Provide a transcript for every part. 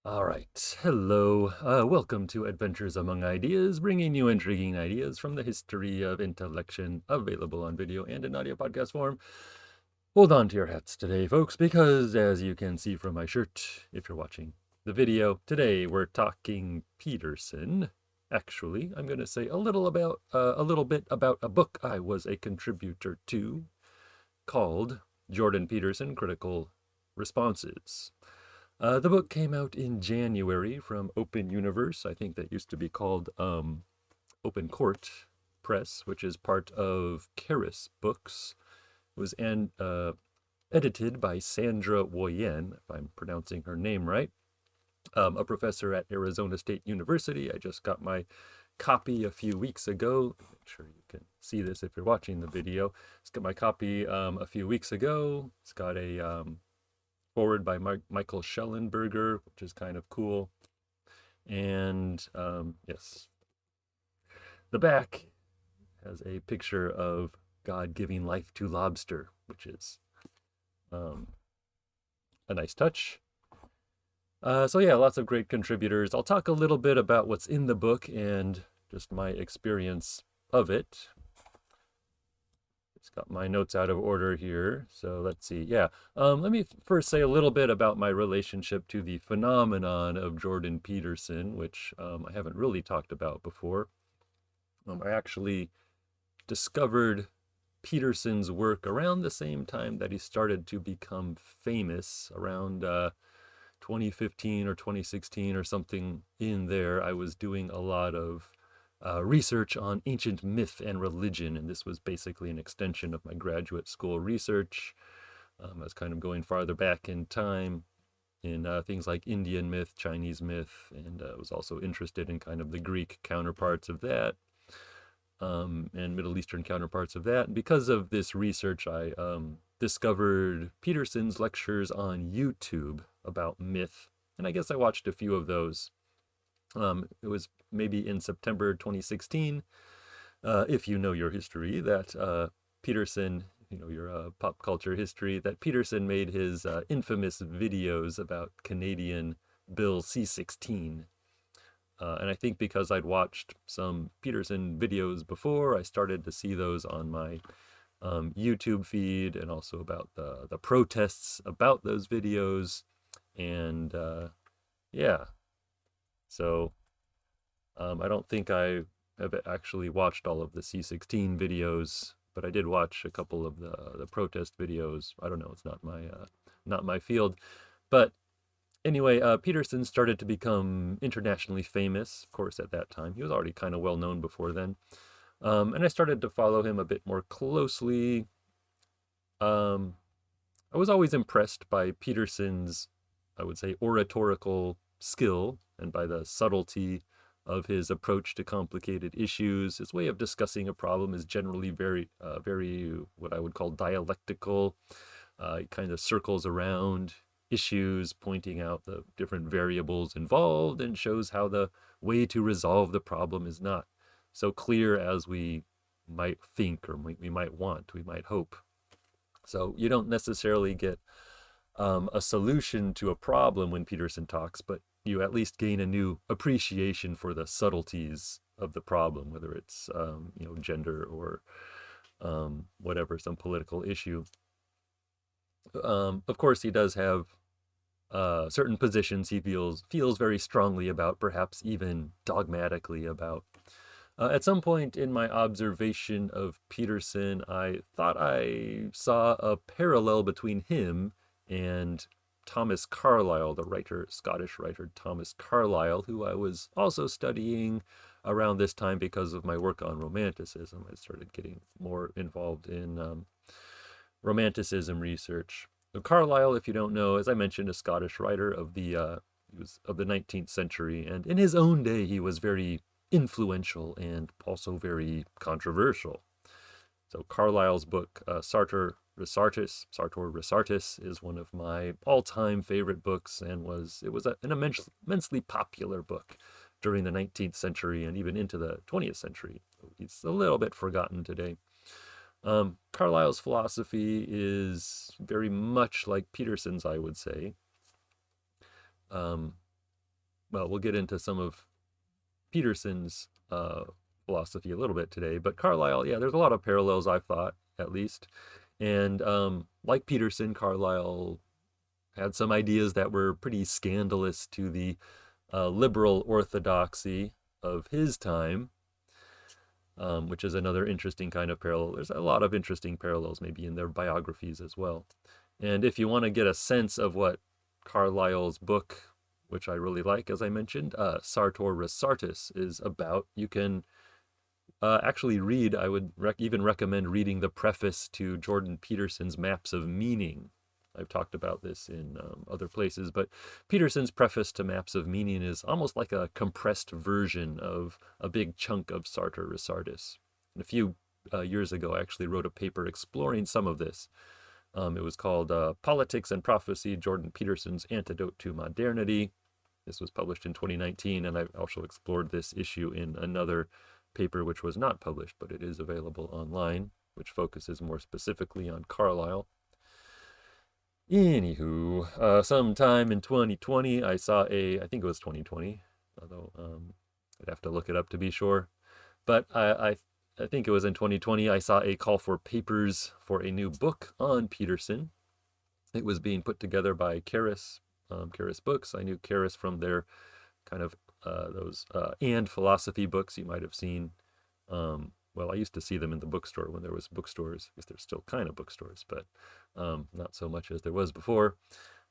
All right. Hello. Welcome to Adventures Among Ideas, bringing you intriguing ideas from the history of intellection, available on video and in audio podcast form. Hold on to your hats today, folks, because as you can see from my shirt, if you're watching the video, today we're talking Peterson. Actually, I'm going to say a little bit about a book I was a contributor to called Jordan Peterson: Critical Responses. The book came out in January from Open Universe. I think that used to be called Open Court Press, which is part of Karis Books. It was edited by Sandra Woien, if I'm pronouncing her name right, a professor at Arizona State University. I just got my copy a few weeks ago. Make sure you can see this if you're watching the video. Just got my copy a few weeks ago. It's got a forward by Michael Schellenberger, which is kind of cool. And yes, the back has a picture of God giving life to lobster, which is a nice touch. So yeah, lots of great contributors. I'll talk a little bit about what's in the book and just my experience of it. It's got my notes out of order here. So let's see. Yeah. Let me first say a little bit about my relationship to the phenomenon of Jordan Peterson, which I haven't really talked about before. I actually discovered Peterson's work around the same time that he started to become famous, around 2015 or 2016 or something in there. I was doing a lot of research on ancient myth and religion, and this was basically an extension of my graduate school research. I was kind of going farther back in time in things like Indian myth, Chinese myth, and was also interested in kind of the Greek counterparts of that, and Middle Eastern counterparts of that. And because of this research, I discovered Peterson's lectures on YouTube about myth, and I guess I watched a few of those. It was maybe in September 2016, if you know your history, that Peterson, your pop culture history, that Peterson made his infamous videos about Canadian Bill C-16. And I think because I'd watched some Peterson videos before, I started to see those on my YouTube feed, and also about the protests about those videos. And yeah, so I don't think I have actually watched all of the C-16 videos, but I did watch a couple of the protest videos. I don't know, it's not my field. But anyway, Peterson started to become internationally famous, of course, at that time. He was already kind of well known before then. And I started to follow him a bit more closely. I was always impressed by Peterson's, I would say, oratorical skill, and by the subtlety of his approach to complicated issues. His way of discussing a problem is generally very what I would call dialectical. He kind of circles around issues, pointing out the different variables involved, and shows how the way to resolve the problem is not so clear as we might think, or we might want, we might hope. So you don't necessarily get a solution to a problem when Peterson talks, but you at least gain a new appreciation for the subtleties of the problem, whether it's gender or whatever, some political issue. Of course, he does have certain positions he feels very strongly about, perhaps even dogmatically about. At some point in my observation of Peterson, I thought I saw a parallel between him and Thomas Carlyle, the Scottish writer Thomas Carlyle, who I was also studying around this time because of my work on Romanticism. I started getting more involved in Romanticism research. So Carlyle, if you don't know, as I mentioned, a Scottish writer of the 19th century, and in his own day, he was very influential and also very controversial. So Carlyle's book, Sartor Resartus, is one of my all-time favorite books, and it was an immensely popular book during the 19th century and even into the 20th century. It's a little bit forgotten today. Carlyle's philosophy is very much like Peterson's, I would say. well, we'll get into some of Peterson's philosophy a little bit today, but Carlyle, yeah, there's a lot of parallels, I thought, at least. And like Peterson, Carlyle had some ideas that were pretty scandalous to the liberal orthodoxy of his time, which is another interesting kind of parallel. There's a lot of interesting parallels, maybe in their biographies as well. And if you want to get a sense of what Carlyle's book, which I really like, as I mentioned, Sartor Resartus, is about, you can actually read, I would even recommend reading the preface to Jordan Peterson's Maps of Meaning. I've talked about this in other places, but Peterson's preface to Maps of Meaning is almost like a compressed version of a big chunk of Sartor Resartus. And a few years ago, I actually wrote a paper exploring some of this. It was called Politics and Prophecy, Jordan Peterson's Antidote to Modernity. This was published in 2019, and I've also explored this issue in another paper which was not published, but it is available online, which focuses more specifically on Carlyle. Anywho, sometime in 2020, I think it was 2020, although I'd have to look it up to be sure. But I think it was in 2020, I saw a call for papers for a new book on Peterson. It was being put together by Karis Books. I knew Karis from their kind of those and philosophy books you might have seen. Well, I used to see them in the bookstore when there was bookstores. I guess they're still kind of bookstores, but not so much as there was before.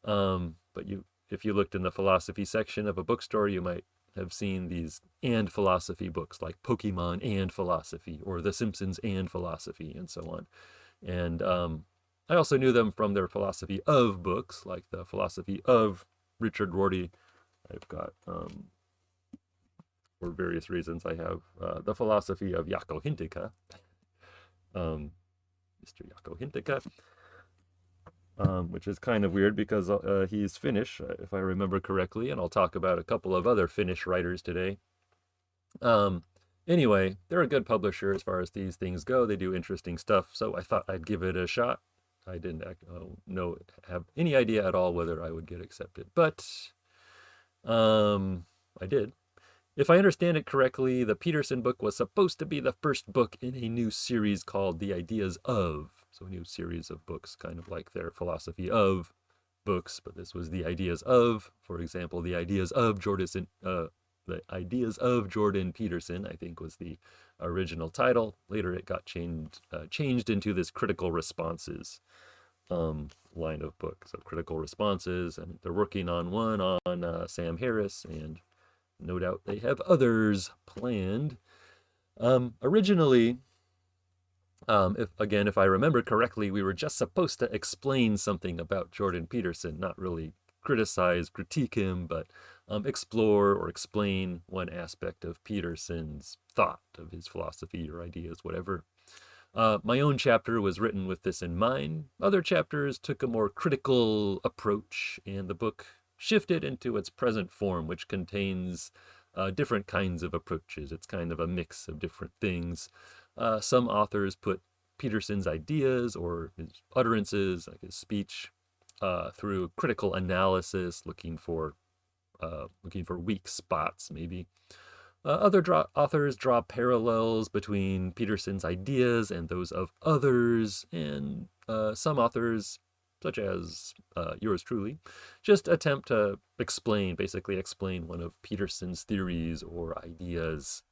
But if you looked in the philosophy section of a bookstore, you might have seen these and philosophy books like Pokemon and Philosophy or The Simpsons and Philosophy and so on. And I also knew them from their philosophy of books, like the philosophy of Richard Rorty. I've got, for various reasons, I have the philosophy of Jaakko Hintikka, Mr. Jaakko Hintikka, which is kind of weird because he's Finnish, if I remember correctly, and I'll talk about a couple of other Finnish writers today. Anyway, they're a good publisher as far as these things go. They do interesting stuff, so I thought I'd give it a shot. I didn't have any idea at all whether I would get accepted, but I did. If I understand it correctly, the Peterson book was supposed to be the first book in a new series called The Ideas of. So a new series of books, kind of like their philosophy of books, but this was The Ideas of, for example, The Ideas of Jordan Peterson, I think was the original title. Later it got changed into this Critical Responses line of book. So Critical Responses, and they're working on one on Sam Harris, and no doubt they have others planned. Originally, if I remember correctly, we were just supposed to explain something about Jordan Peterson, not really critique him, but explore or explain one aspect of Peterson's thought, of his philosophy or ideas, whatever. My own chapter was written with this in mind. Other chapters took a more critical approach, and the book shifted into its present form, which contains different kinds of approaches. It's kind of a mix of different things. Some authors put Peterson's ideas or his utterances, like his speech, through critical analysis, looking for weak spots, maybe. Other authors draw parallels between Peterson's ideas and those of others, and some authors, such as yours truly, just attempt to basically explain one of Peterson's theories or ideas.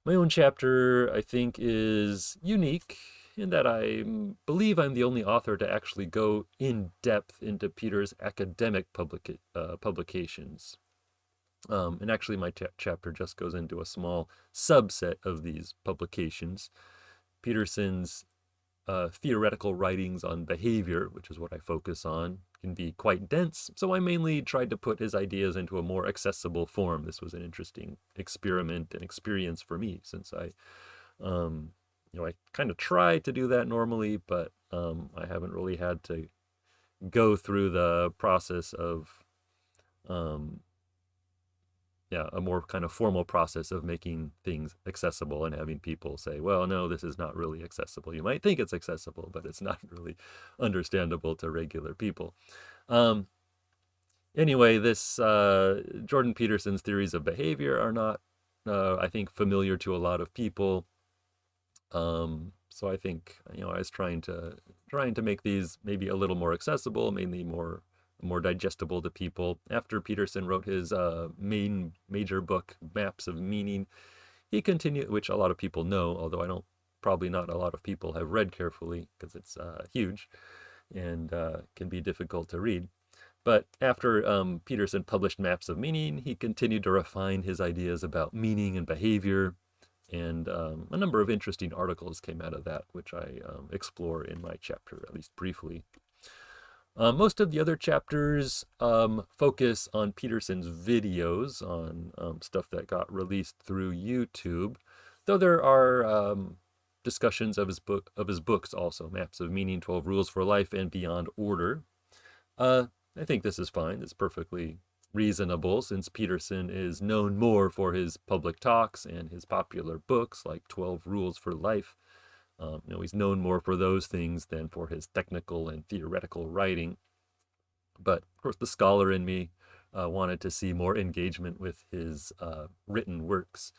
My own chapter, I think, is unique in that I believe I'm the only author to actually go in depth into Peter's academic publications. And actually, my chapter just goes into a small subset of these publications. Peterson's theoretical writings on behavior, which is what I focus on, can be quite dense, so I mainly tried to put his ideas into a more accessible form. This was an interesting experiment and experience for me, since I kind of try to do that normally, but I haven't really had to go through the process of a more kind of formal process of making things accessible and having people say, well, no, this is not really accessible. You might think it's accessible, but it's not really understandable to regular people. Anyway, this Jordan Peterson's theories of behavior are not, I think, familiar to a lot of people. So I think, I was trying to make these maybe a little more accessible, mainly more digestible to people. After Peterson wrote his main major book, Maps of Meaning, he continued, which a lot of people know, although I don't, probably not a lot of people have read carefully because it's huge and can be difficult to read. But after Peterson published Maps of Meaning, he continued to refine his ideas about meaning and behavior, and a number of interesting articles came out of that, which I explore in my chapter, at least briefly. Most of the other chapters focus on Peterson's videos, on stuff that got released through YouTube, though there are discussions of his books also, Maps of Meaning, 12 Rules for Life, and Beyond Order. Uh, I think this is fine. It's perfectly reasonable since Peterson is known more for his public talks and his popular books like 12 Rules for Life. He's known more for those things than for his technical and theoretical writing. But of course, the scholar in me wanted to see more engagement with his written works.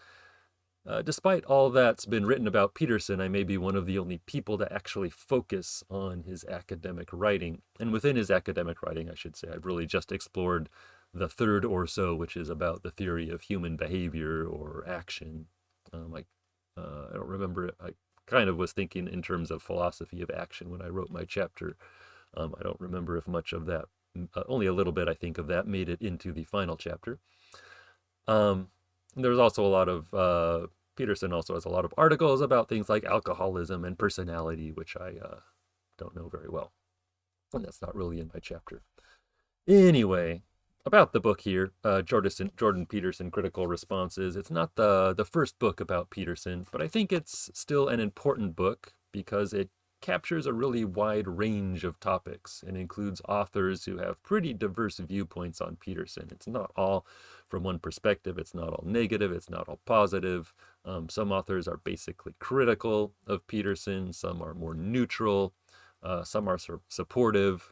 Despite all that's been written about Peterson, I may be one of the only people to actually focus on his academic writing. And within his academic writing, I should say, I've really just explored the third or so, which is about the theory of human behavior or action. I don't remember. I kind of was thinking in terms of philosophy of action when I wrote my chapter. I don't remember if much of that, only a little bit, I think, of that made it into the final chapter. Um, there's also a lot of Peterson also has a lot of articles about things like alcoholism and personality, which I don't know very well, and that's not really in my chapter. Anyway, about the book here, Jordan Peterson Critical Responses. It's not the first book about Peterson, but I think it's still an important book because it captures a really wide range of topics and includes authors who have pretty diverse viewpoints on Peterson. It's not all from one perspective. It's not all negative. It's not all positive. Some authors are basically critical of Peterson. Some are more neutral. Some are supportive.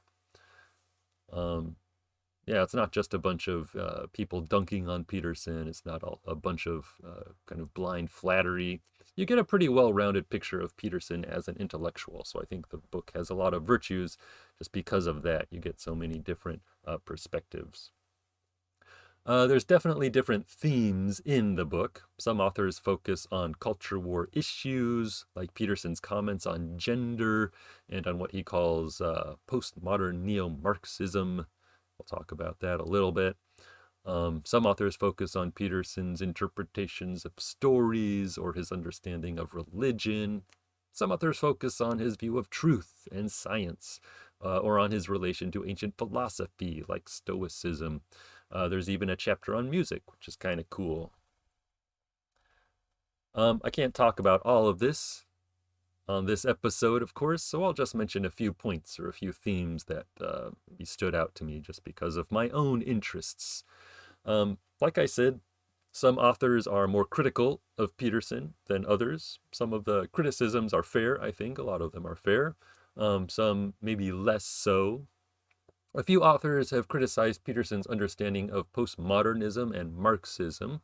Yeah, it's not just a bunch of people dunking on Peterson. It's not a bunch of kind of blind flattery. You get a pretty well-rounded picture of Peterson as an intellectual. So I think the book has a lot of virtues just because of that. You get so many different perspectives. There's definitely different themes in the book. Some authors focus on culture war issues, like Peterson's comments on gender and on what he calls postmodern neo-Marxism. I'll talk about that a little bit. Some authors focus on Peterson's interpretations of stories or his understanding of religion. Some authors focus on his view of truth and science, or on his relation to ancient philosophy like Stoicism. There's even a chapter on music, which is kind of cool. I can't talk about all of this on this episode, of course, so I'll just mention a few points or a few themes that stood out to me just because of my own interests. Like I said, some authors are more critical of Peterson than others. Some of the criticisms are fair, I think. A lot of them are fair. Some maybe less so. A few authors have criticized Peterson's understanding of postmodernism and Marxism.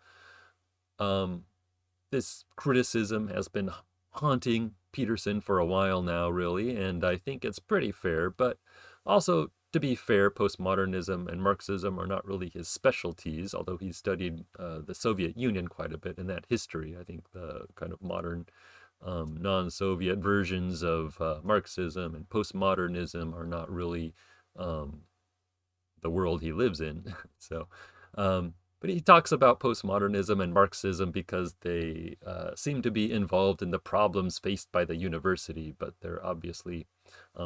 This criticism has been haunting Peterson for a while now, really, and I think it's pretty fair. But also, to be fair, postmodernism and Marxism are not really his specialties, although he studied the Soviet Union quite a bit in that history. I think the kind of modern non-Soviet versions of Marxism and postmodernism are not really the world he lives in. So, but he talks about postmodernism and Marxism because they seem to be involved in the problems faced by the university, but they're obviously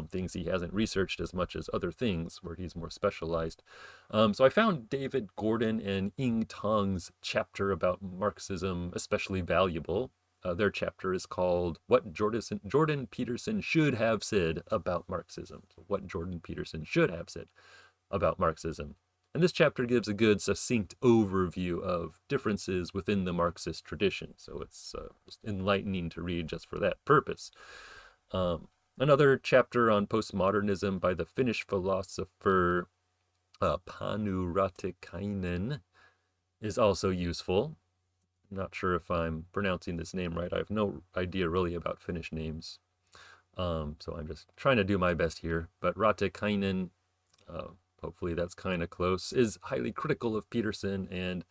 things he hasn't researched as much as other things where he's more specialized. So I found David Gordon and Ying Tong's chapter about Marxism especially valuable. Their chapter is called What Jordan Peterson Should Have Said About Marxism. So what Jordan Peterson should have said about Marxism. And this chapter gives a good, succinct overview of differences within the Marxist tradition. So it's enlightening to read just for that purpose. Another chapter on postmodernism by the Finnish philosopher Panuratikainen is also useful. I'm not sure if I'm pronouncing this name right. I have no idea really about Finnish names. So I'm just trying to do my best here. But Ratikainen, uh, hopefully that's kind of close, is highly critical of Peterson. And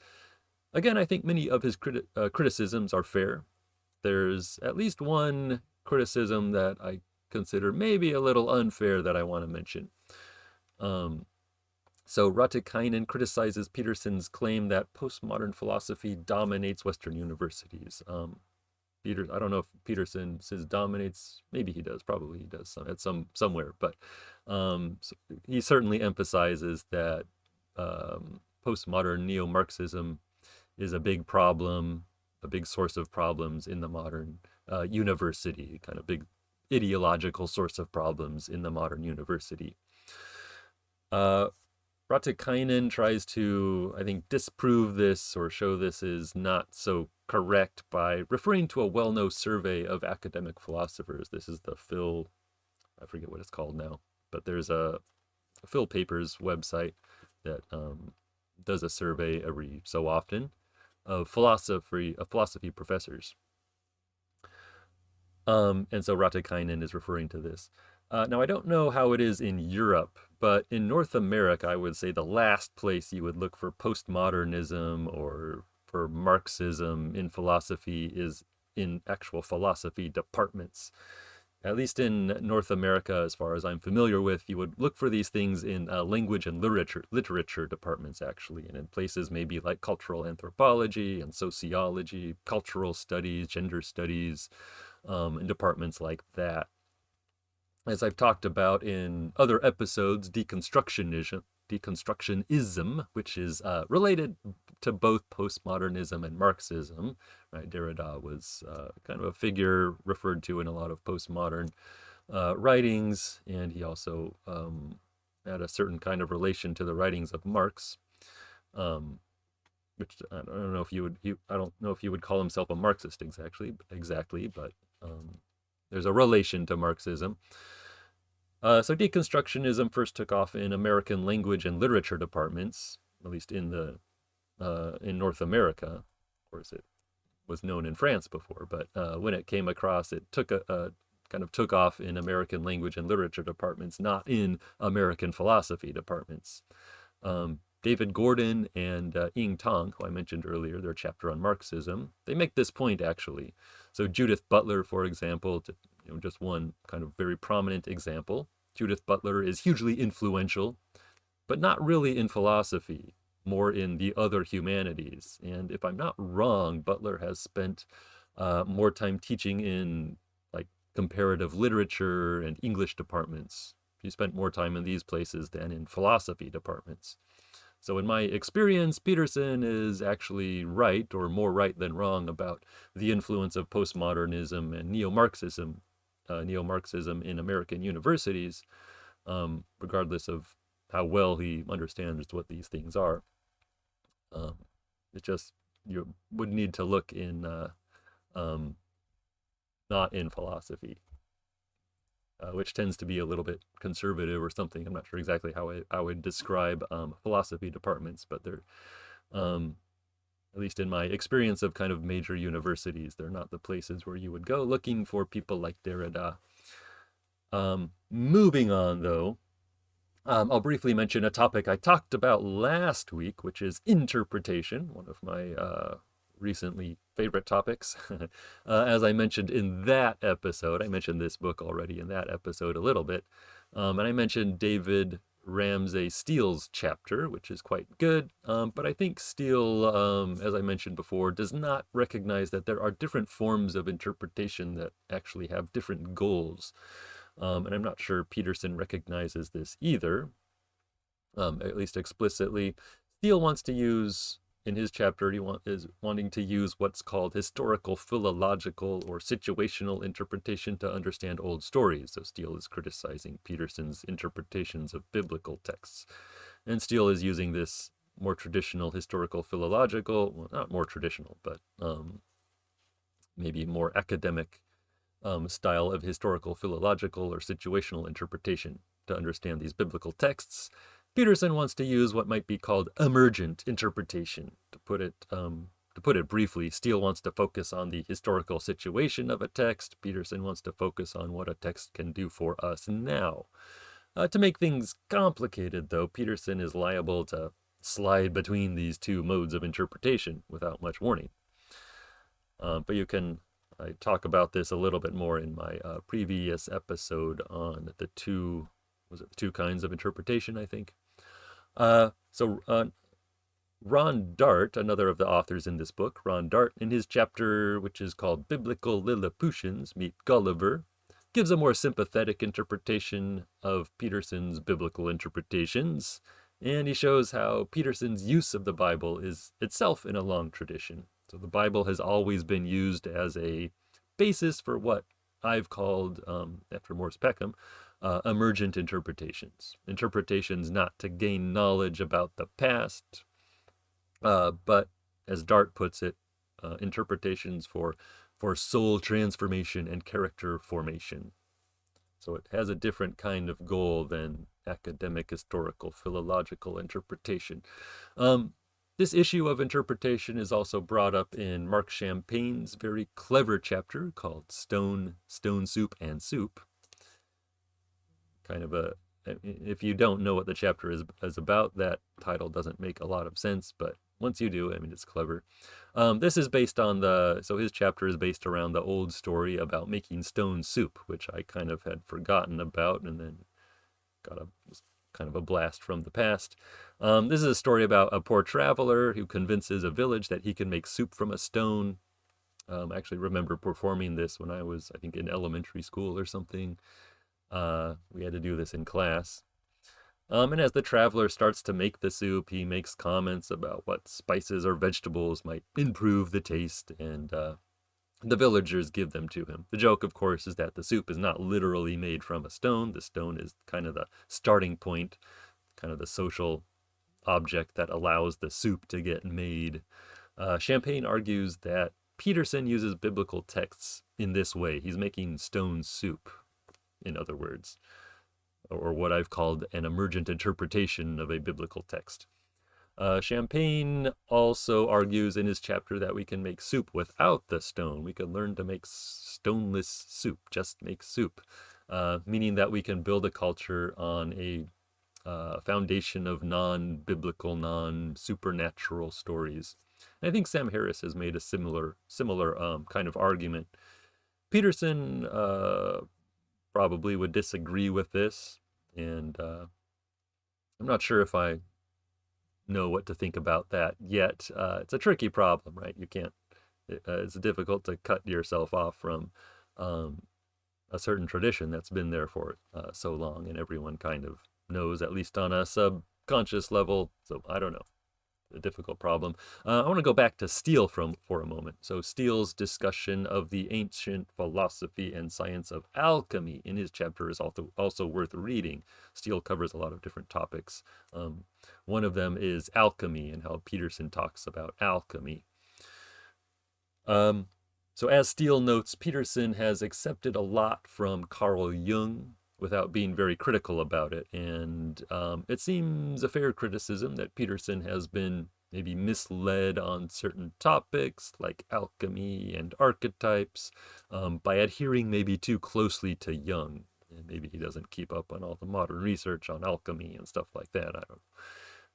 again, I think many of his criticisms are fair. There's at least one criticism that I consider maybe a little unfair that I want to mention. So Ratikainen criticizes Peterson's claim that postmodern philosophy dominates Western universities. I don't know if Peterson says dominates. Maybe he does. Probably he does somewhere. But so he certainly emphasizes that postmodern neo-Marxism is a big problem, a big source of problems in the modern university, kind of big ideological source of problems in the modern university. Ratikainen tries to, I think, disprove this or show this is not so correct by referring to a well-known survey of academic philosophers. This is the I forget what it's called now, but there's a Phil Papers website that does a survey every so often of philosophy professors. And so Ratikainen is referring to this. Now, I don't know how it is in Europe, but in North America, I would say the last place you would look for postmodernism or for Marxism in philosophy is in actual philosophy departments. At least in North America, as far as I'm familiar with, you would look for these things in language and literature departments, actually, and in places maybe like cultural anthropology and sociology, cultural studies, gender studies, in departments like that. As I've talked about in other episodes, deconstructionism, which is related to both postmodernism and Marxism, right? Derrida was kind of a figure referred to in a lot of postmodern writings, and he also had a certain kind of relation to the writings of Marx, which I don't know if you would call himself a Marxist exactly, but there's a relation to Marxism. So deconstructionism first took off in American language and literature departments, at least in North America. Of course, it was known in France before, but when it came across, it kind of took off in American language and literature departments, not in American philosophy departments. David Gordon and Ying Tong, who I mentioned earlier, their chapter on Marxism, they make this point actually. So Judith Butler, for example, just one kind of very prominent example. Judith Butler is hugely influential, but not really in philosophy, more in the other humanities. And if I'm not wrong, Butler has spent more time teaching in like comparative literature and English departments. She spent more time in these places than in philosophy departments. So in my experience, Peterson is actually right, or more right than wrong, about the influence of postmodernism and neo-Marxism in American universities, regardless of how well he understands what these things are. It's just you would need to look in not in philosophy, which tends to be a little bit conservative or something. I'm not sure exactly how I would describe philosophy departments, but they're, at least in my experience of kind of major universities, they're not the places where you would go looking for people like Derrida. Moving on, though, I'll briefly mention a topic I talked about last week, which is interpretation, one of my recently favorite topics. As I mentioned in that episode, I mentioned this book already in that episode a little bit, and I mentioned David Ramsay Steele's chapter, which is quite good, but I think Steele, as I mentioned before, does not recognize that there are different forms of interpretation that actually have different goals. And I'm not sure Peterson recognizes this either, at least explicitly. Steele wants to use, in his chapter, is wanting to use what's called historical philological or situational interpretation to understand old stories. So Steele is criticizing Peterson's interpretations of biblical texts. And Steele is using this more traditional historical philological, well, not more traditional, but maybe more academic style of historical philological or situational interpretation to understand these biblical texts. Peterson wants to use what might be called emergent interpretation. To put it briefly, Steele wants to focus on the historical situation of a text. Peterson wants to focus on what a text can do for us now. To make things complicated, though, Peterson is liable to slide between these two modes of interpretation without much warning. But I talk about this a little bit more in my previous episode on the two kinds of interpretation, I think. Ron Dart, another of the authors in this book, Ron Dart, in his chapter, which is called Biblical Lilliputians Meet Gulliver, gives a more sympathetic interpretation of Peterson's biblical interpretations, and he shows how Peterson's use of the Bible is itself in a long tradition. So the Bible has always been used as a basis for what I've called, after Morse Peckham, emergent interpretations. Interpretations not to gain knowledge about the past, but, as Dart puts it, interpretations for soul transformation and character formation. So it has a different kind of goal than academic, historical, philological interpretation. This issue of interpretation is also brought up in Mark Champagne's very clever chapter called Stone, Soup, and Soup. If you don't know what the chapter is about, that title doesn't make a lot of sense, but once you do, it's clever. This is based on his chapter is based around the old story about making stone soup, which I kind of had forgotten about and then got kind of a blast from the past. This is a story about a poor traveler who convinces a village that he can make soup from a stone. I actually remember performing this when I was, I think, in elementary school or something. We had to do this in class. And as the traveler starts to make the soup, he makes comments about what spices or vegetables might improve the taste, and the villagers give them to him. The joke, of course, is that the soup is not literally made from a stone. The stone is kind of the starting point, kind of the social object that allows the soup to get made. Champagne argues that Peterson uses biblical texts in this way. He's making stone soup, in other words, or what I've called an emergent interpretation of a biblical text. Champagne also argues in his chapter that we can make soup without the stone. We can learn to make stoneless soup, just make soup, meaning that we can build a culture on a foundation of non-biblical, non-supernatural stories. And I think Sam Harris has made a similar kind of argument. Peterson probably would disagree with this, and I'm not sure if I know what to think about that yet. It's a tricky problem, right? It's difficult to cut yourself off from a certain tradition that's been there for so long, and everyone kind of knows, at least on a subconscious level. So I don't know. A difficult problem. I want to go back to Steele for a moment. So Steele's discussion of the ancient philosophy and science of alchemy in his chapter is also worth reading. Steele covers a lot of different topics. One of them is alchemy and how Peterson talks about alchemy. So as Steele notes, Peterson has accepted a lot from Carl Jung without being very critical about it. And it seems a fair criticism that Peterson has been maybe misled on certain topics like alchemy and archetypes by adhering maybe too closely to Jung. And maybe he doesn't keep up on all the modern research on alchemy and stuff like that. I don't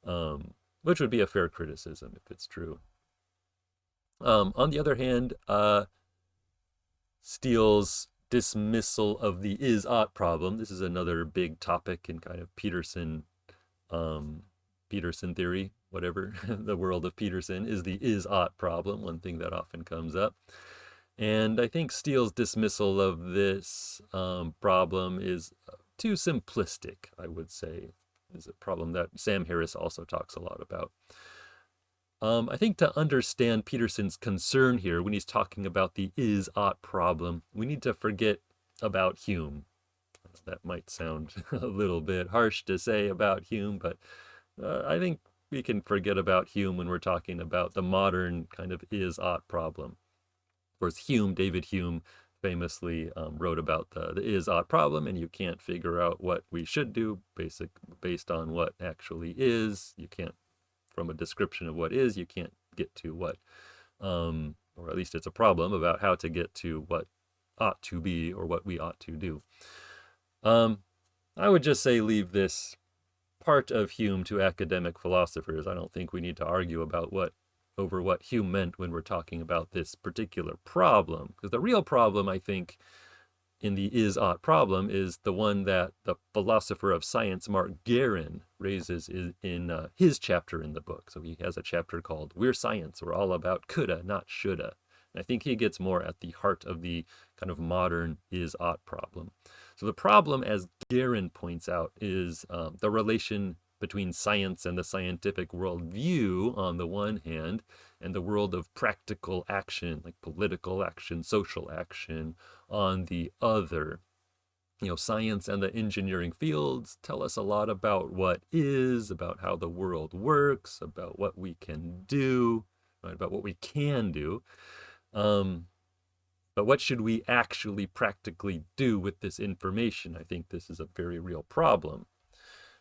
know. Which would be a fair criticism if it's true. On the other hand, Steele's dismissal of the is-ought problem. This is another big topic in kind of Peterson theory, whatever. The world of Peterson is the is-ought problem, one thing that often comes up. And I think Steele's dismissal of this problem is too simplistic, I would say. Is a problem that Sam Harris also talks a lot about. I think to understand Peterson's concern here when he's talking about the is-ought problem, we need to forget about Hume. That might sound a little bit harsh to say about Hume, but I think we can forget about Hume when we're talking about the modern kind of is-ought problem. Of course, David Hume, famously wrote about the is-ought problem, and you can't figure out what we should do based on what actually is. You can't, from a description of what is, you can't get to what, or at least it's a problem about how to get to what ought to be or what we ought to do. I would just say leave this part of Hume to academic philosophers. I don't think we need to argue about over what Hume meant when we're talking about this particular problem. Because the real problem, I think, in the is-ought problem is the one that the philosopher of science, Mark Guerin, raises in his chapter in the book. So he has a chapter called We're Science. We're all about coulda, not shoulda. And I think he gets more at the heart of the kind of modern is-ought problem. So the problem, as Guerin points out, is the relation between science and the scientific worldview on the one hand, and the world of practical action, like political action, social action, on the other. Science and the engineering fields tell us a lot about what is, about how the world works, about what we can do, right, about what we can do. But what should we actually practically do with this information? I think this is a very real problem.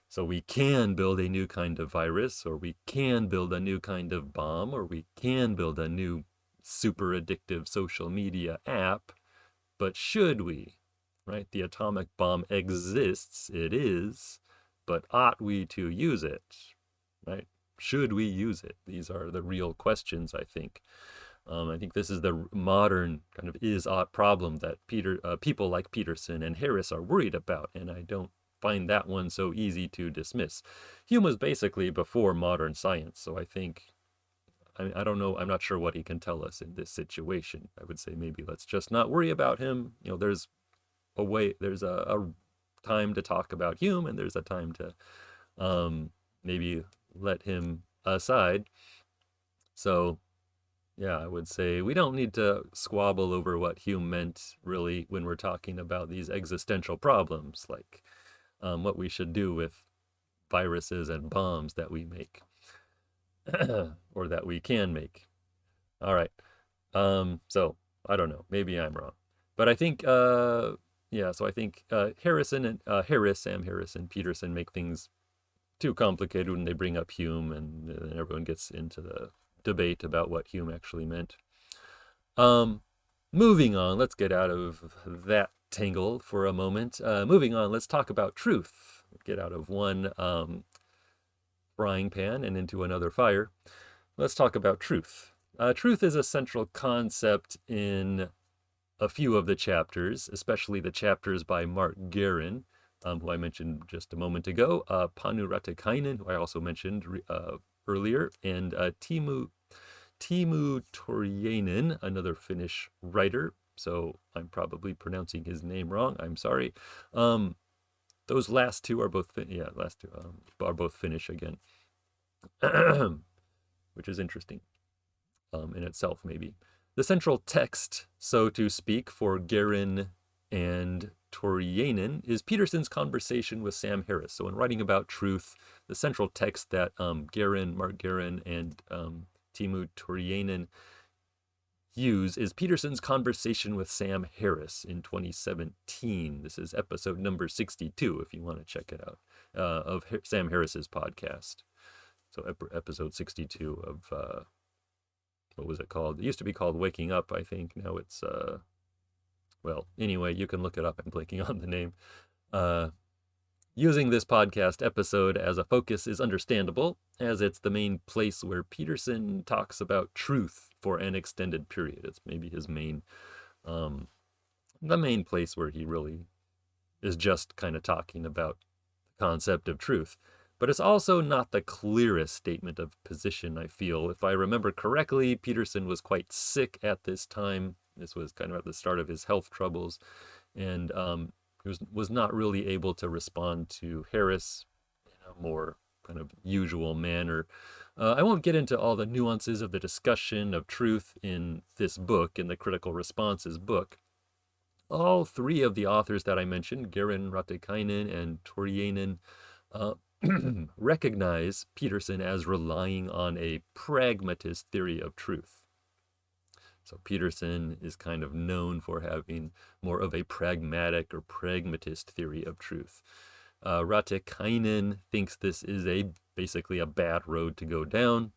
So we can build a new kind of virus, or we can build a new kind of bomb, or we can build a new super addictive social media app. But should we? Right? The atomic bomb exists, it is, but ought we to use it? Right? Should we use it? These are the real questions, I think. I think this is the modern kind of is-ought problem that people like Peterson and Harris are worried about, and I don't find that one so easy to dismiss. Hume was basically before modern science, so I think, I don't know, I'm not sure what he can tell us in this situation. I would say maybe let's just not worry about him. There's a time to talk about Hume, and there's a time to maybe let him aside. So yeah, I would say we don't need to squabble over what Hume meant, really, when we're talking about these existential problems, like what we should do with viruses and bombs that we make, or that we can make. All right. So I don't know. Maybe I'm wrong, but I think, so I think Sam Harris and Peterson make things too complicated when they bring up Hume, and everyone gets into the debate about what Hume actually meant. Moving on, let's get out of that tangle for a moment. Moving on, let's talk about truth. Get out of one frying pan and into another fire. Let's talk about truth. Truth is a central concept in a few of the chapters, especially the chapters by Mark Guerin, who I mentioned just a moment ago, Panu Ratikainen, who I also mentioned earlier, and Timu Torjanen, another Finnish writer. So I'm probably pronouncing his name wrong. I'm sorry. Those last two are both are both Finnish again, which is interesting in itself, maybe. The central text, so to speak, for Guerin and Torjanen is Peterson's conversation with Sam Harris. So in writing about truth, the central text that Mark Guerin, and Timu Torjanen use is Peterson's conversation with Sam Harris in 2017. This is episode number 62, if you want to check it out, of Sam Harris's podcast. So episode 62 of, what was it called? It used to be called Waking Up, I think. Now it's, well, anyway, you can look it up. I'm blanking on the name. Using this podcast episode as a focus is understandable, as it's the main place where Peterson talks about truth for an extended period. It's maybe his main, the main place where he really is just kind of talking about the concept of truth. But it's also not the clearest statement of position, I feel. If I remember correctly, Peterson was quite sick at this time. This was kind of at the start of his health troubles, and he was not really able to respond to Harris in a more kind of usual manner. I won't get into all the nuances of the discussion of truth in this book, in the Critical Responses book. All three of the authors that I mentioned, Guerin, Ratikainen, and Torjanen, recognize Peterson as relying on a pragmatist theory of truth. So Peterson is kind of known for having more of a pragmatic or pragmatist theory of truth. Ratikainen thinks this is basically a bad road to go down,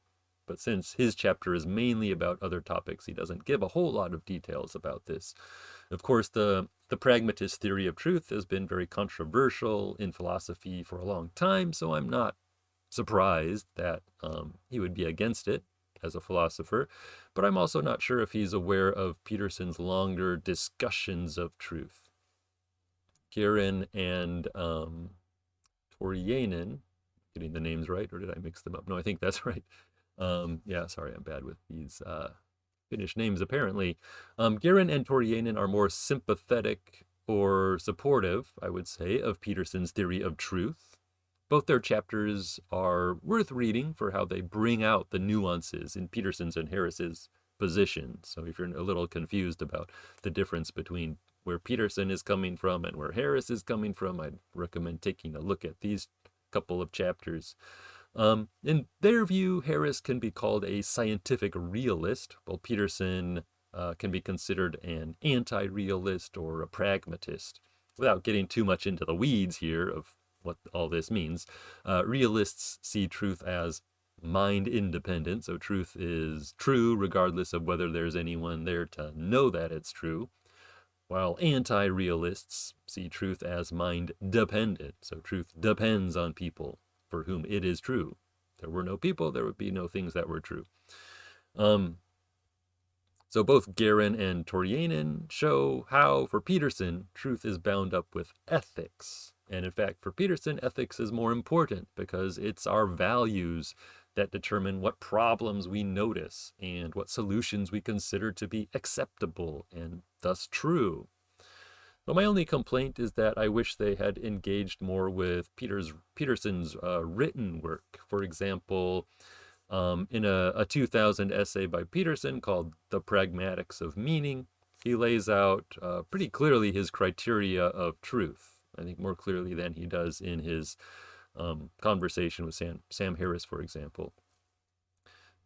but since his chapter is mainly about other topics, he doesn't give a whole lot of details about this. Of course, the pragmatist theory of truth has been very controversial in philosophy for a long time, so I'm not surprised that he would be against it as a philosopher, but I'm also not sure if he's aware of Peterson's longer discussions of truth. Kieran and Torjanen, getting the names right, or did I mix them up? No, I think that's right. Yeah, sorry, I'm bad with these Finnish names, apparently. Kieran and Torjanen are more sympathetic or supportive, I would say, of Peterson's theory of truth. Both their chapters are worth reading for how they bring out the nuances in Peterson's and Harris's position. So if you're a little confused about the difference between where Peterson is coming from and where Harris is coming from, I'd recommend taking a look at these couple of chapters. In their view, Harris can be called a scientific realist, while Peterson can be considered an anti-realist or a pragmatist. Without getting too much into the weeds here of what all this means, realists see truth as mind independent, so truth is true regardless of whether there's anyone there to know that it's true, while anti-realists see truth as mind dependent, so truth depends on people for whom it is true. If there were no people, there would be no things that were true. So both Guerin and Torjanen show how, for Peterson, truth is bound up with ethics. And in fact, for Peterson, ethics is more important because it's our values that determine what problems we notice and what solutions we consider to be acceptable and thus true. But my only complaint is that I wish they had engaged more with Peterson's written work. For example, in a 2000 essay by Peterson called The Pragmatics of Meaning, he lays out pretty clearly his criteria of truth. I think more clearly than he does in his conversation with Sam Harris, for example.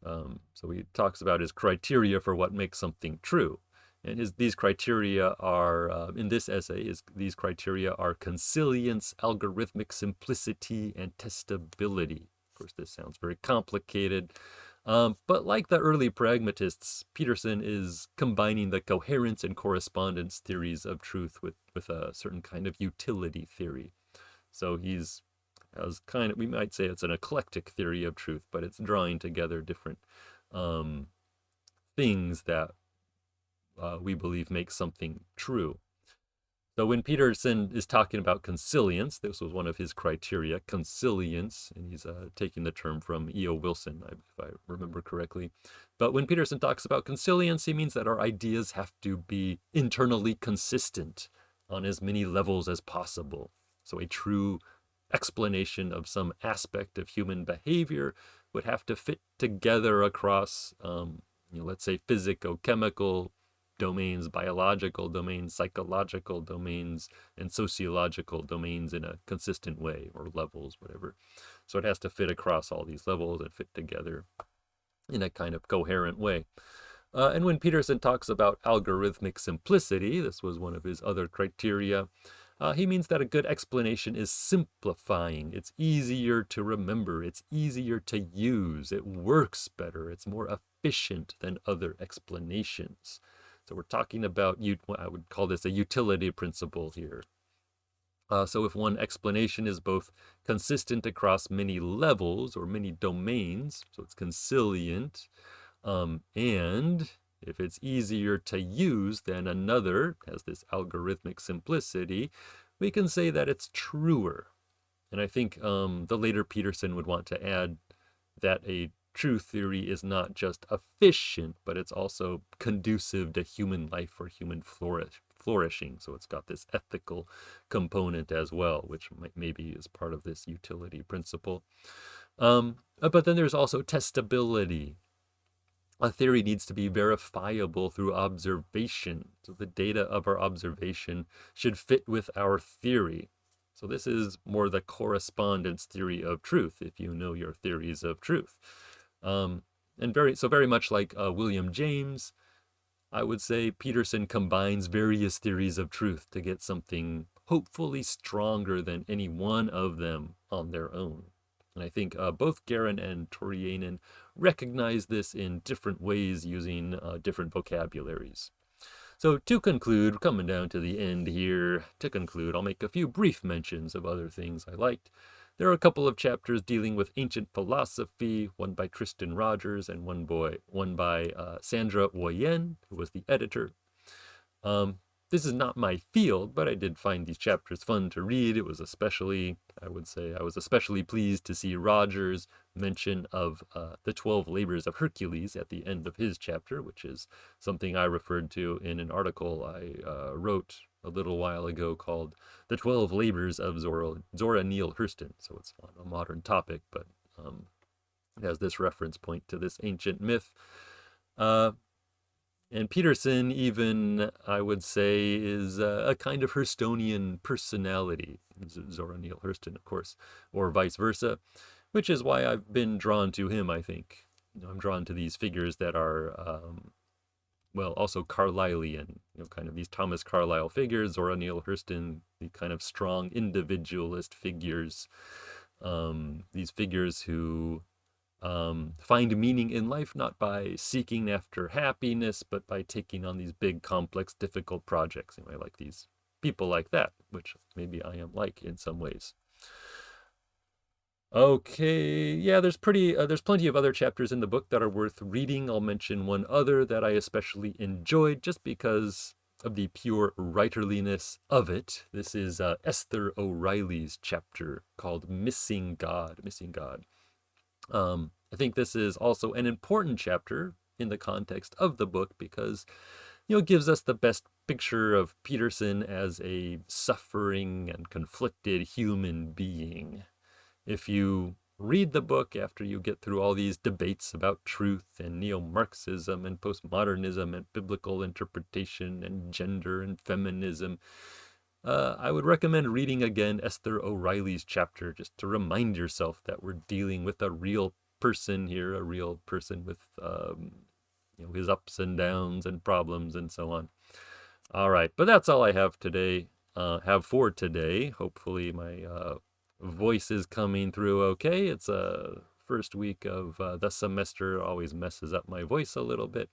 So he talks about his criteria for what makes something true. And these criteria are, in this essay, these criteria are consilience, algorithmic simplicity, and testability. Of course, this sounds very complicated. But like the early pragmatists, Peterson is combining the coherence and correspondence theories of truth with a certain kind of utility theory. So he's as kind of, we might say it's an eclectic theory of truth, but it's drawing together different things that we believe make something true. So when Peterson is talking about consilience, this was one of his criteria, consilience, and he's taking the term from E.O. Wilson, if I remember correctly. But when Peterson talks about consilience, he means that our ideas have to be internally consistent on as many levels as possible. So a true explanation of some aspect of human behavior would have to fit together across, let's say, physico-chemical domains, biological domains, psychological domains, and sociological domains in a consistent way, or levels, whatever. So it has to fit across all these levels and fit together in a kind of coherent way. And when Peterson talks about algorithmic simplicity, this was one of his other criteria, he means that a good explanation is simplifying. It's easier to remember. It's easier to use. It works better. It's more efficient than other explanations. So we're talking about, I would call this a utility principle here. So if one explanation is both consistent across many levels or many domains, so it's consilient, and if it's easier to use than another, has this algorithmic simplicity, we can say that it's truer. And I think the later Peterson would want to add that a true theory is not just efficient, but it's also conducive to human life or human flourishing. So it's got this ethical component as well, which maybe is part of this utility principle. But then there's also testability. A theory needs to be verifiable through observation. So the data of our observation should fit with our theory. So this is more the correspondence theory of truth, if you know your theories of truth. And very much like William James, I would say Peterson combines various theories of truth to get something hopefully stronger than any one of them on their own. And I think both Guerin and Torianen recognize this in different ways using different vocabularies. So to conclude, coming down to the end here, to conclude, I'll make a few brief mentions of other things I liked. There are a couple of chapters dealing with ancient philosophy, one by Tristan Rogers and one by Sandra Woien, who was the editor. This is not my field, but I did find these chapters fun to read. It was especially, I would say, I was especially pleased to see Rogers' mention of the 12 labors of Hercules at the end of his chapter, which is something I referred to in an article I wrote a little while ago called The 12 Labors of Zora Neale Hurston. So it's on a modern topic, but it has this reference point to this ancient myth. And Peterson, even, I would say, is a kind of Hurstonian personality. Zora Neale Hurston, of course, or vice versa, which is why I've been drawn to him, I think. I'm drawn to these figures that are, well, also Carlylean, kind of these Thomas Carlyle figures, Zora Neale Hurston, the kind of strong individualist figures, these figures who find meaning in life not by seeking after happiness, but by taking on these big, complex, difficult projects. I like these people like that, which maybe I am like in some ways. Okay, yeah, there's plenty of other chapters in the book that are worth reading. I'll mention one other that I especially enjoyed just because of the pure writerliness of it. This is Esther O'Reilly's chapter called Missing God. Missing God. I think this is also an important chapter in the context of the book because, it gives us the best picture of Peterson as a suffering and conflicted human being. If you read the book after you get through all these debates about truth and neo-Marxism and postmodernism and biblical interpretation and gender and feminism, I would recommend reading again Esther O'Reilly's chapter just to remind yourself that we're dealing with a real person here, a real person with his ups and downs and problems and so on. All right, but that's all I have for today. Hopefully my voice is coming through okay. It's a first week of the semester, always messes up my voice a little bit.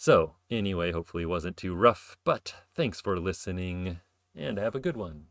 So anyway, hopefully it wasn't too rough, but thanks for listening and have a good one.